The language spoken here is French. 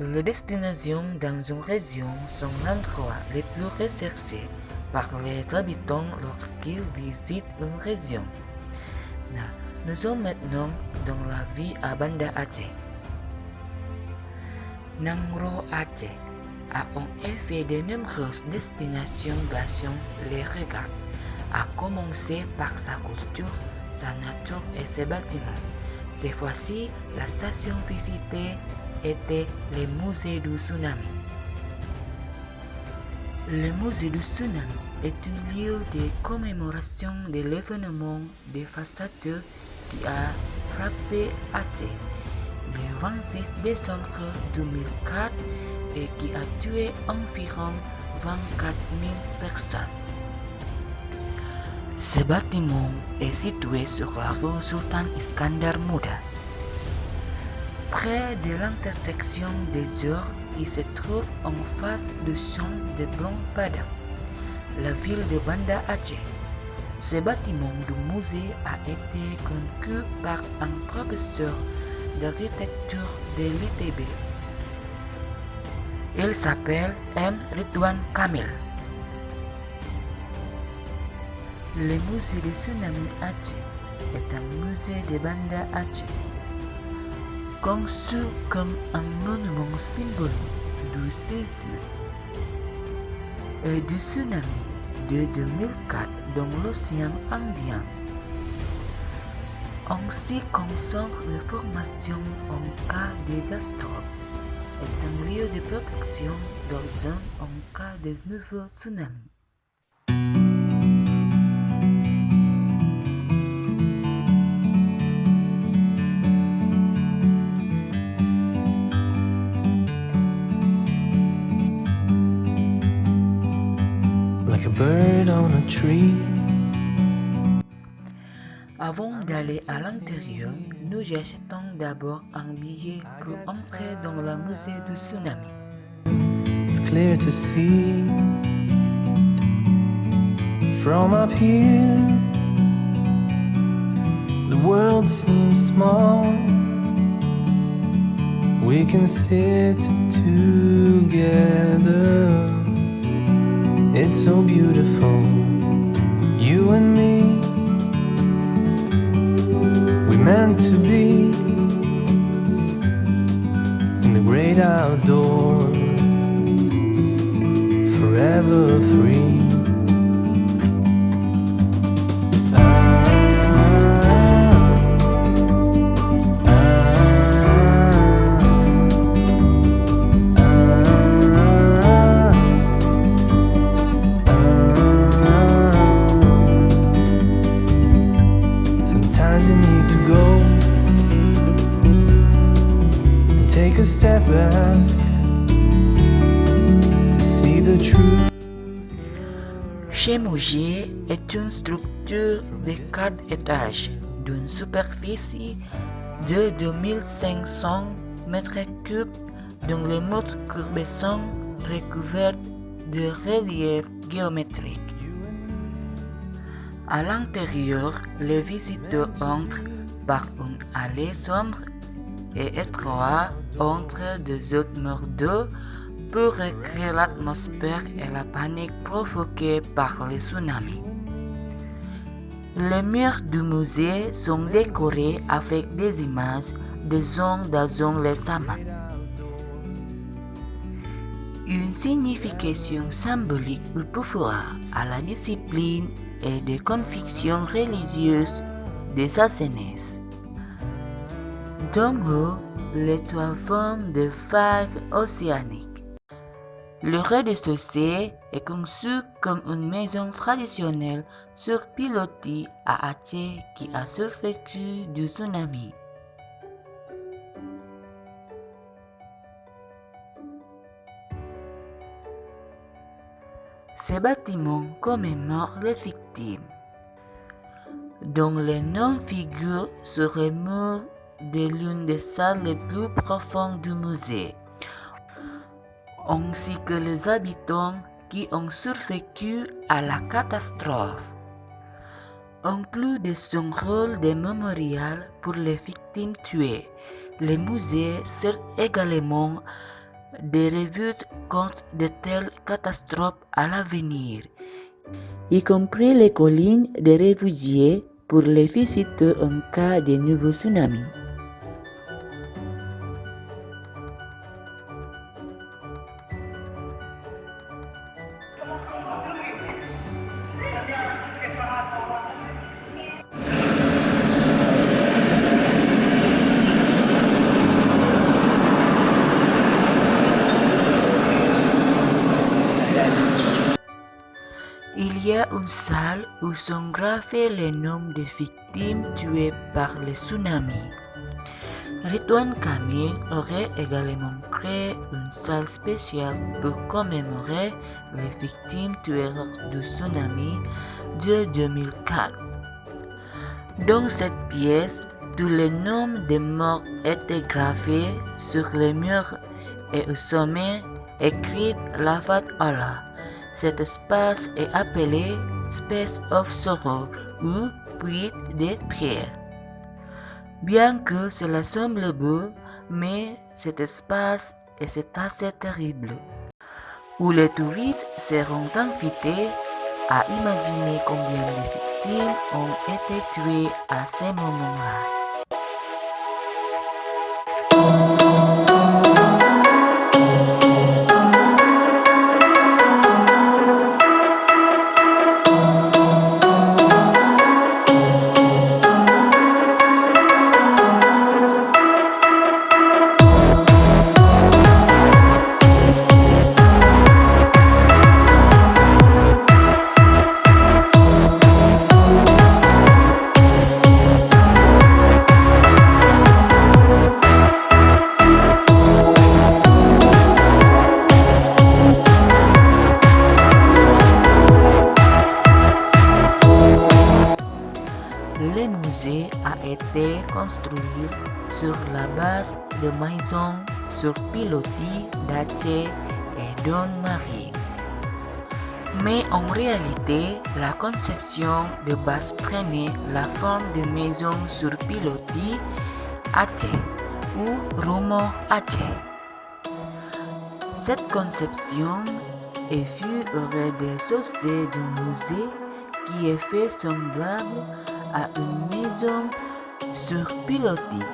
Les destinations dans une région sont l'endroit les plus recherchés par les habitants lorsqu'ils visitent une région. Nous sommes maintenant dans la ville à Banda Aceh. Nangro Aceh a en effet de nombreuses destinations basant les regards, à commencer par sa culture, sa nature et ses bâtiments. Cette fois-ci, la station visitée était le musée du tsunami. Le musée du tsunami est un lieu de commémoration de l'événement dévastateur qui a frappé Aceh le 26 décembre 2004 et qui a tué environ 24 000 personnes. Ce bâtiment est situé sur la rue Sultan Iskandar Muda, près de l'intersection des heures qui se trouve en face du champ de Blanc Padang, la ville de Banda Aceh. Ce bâtiment du musée a été conçu par un professeur d'architecture de l'ITB. Il s'appelle M. Ridwan Kamil. Le musée du tsunami Aceh est un musée de Banda Aceh, conçu comme un monument symbolique du séisme et du tsunami de 2004 dans l'océan Indien. On s'y concentre les formations en cas de catastrophe et un lieu de protection d'urgence en cas de nouveau tsunami. Like a bird on a tree. Avant d'aller à l'intérieur, nous achetons d'abord un billet pour entrer dans le musée du tsunami. It's clear to see from up here. The world seems small. We can sit together. It's so beautiful, you and me. We meant to be in the great outdoors, forever free. Sometimes you need to go and take a step back to see the truth. Ce musée est une structure de 4 étages d'une superficie de 2500 m3 dont les murs courbés sont recouverts de reliefs géométriques. À l'intérieur, les visiteurs entrent par une allée sombre et étroite entre deux autres murs d'eau pour recréer l'atmosphère et la panique provoquée par les tsunamis. Les murs du musée sont décorés avec des images de Zong Dazong Lesama. Une signification symbolique ou pouvoir à la discipline et des convictions religieuses de sa jeunesse. D'en haut, les toits forment des vagues océaniques. Le rez-de-chaussée est conçu comme une maison traditionnelle sur pilotis à Aceh qui a survécu du tsunami. Ces bâtiments commémorent les victimes, dont les noms figurent sur les murs de l'une des salles les plus profondes du musée, ainsi que les habitants qui ont survécu à la catastrophe. En plus de son rôle de mémorial pour les victimes tuées, le musée sert également des revues contre de telles catastrophes à l'avenir, y compris les collines des réfugiés pour les visiter en cas de nouveau tsunami. Il y a une salle où sont gravés les noms des victimes tuées par le tsunami. Ridwan Kamil aurait également créé une salle spéciale pour commémorer les victimes tuées du tsunami de 2004. Dans cette pièce, tous les noms des morts étaient gravés sur les murs et au sommet écrit Lafat Allah. Cet espace est appelé Space of Sorrow ou Puits de prière. Bien que cela semble beau, mais cet espace est assez terrible, où les touristes seront invités à imaginer combien de victimes ont été tuées à ce moment-là. Le musée a été construit sur la base de maisons sur pilotis d'Aceh et d'Anne-Marie. Mais en réalité, la conception de base prenait la forme de maisons sur pilotis Aceh ou Rumah Aceh. Cette conception est vue au rez-de-chaussée du musée qui est fait semblable à une maison sur pilotis.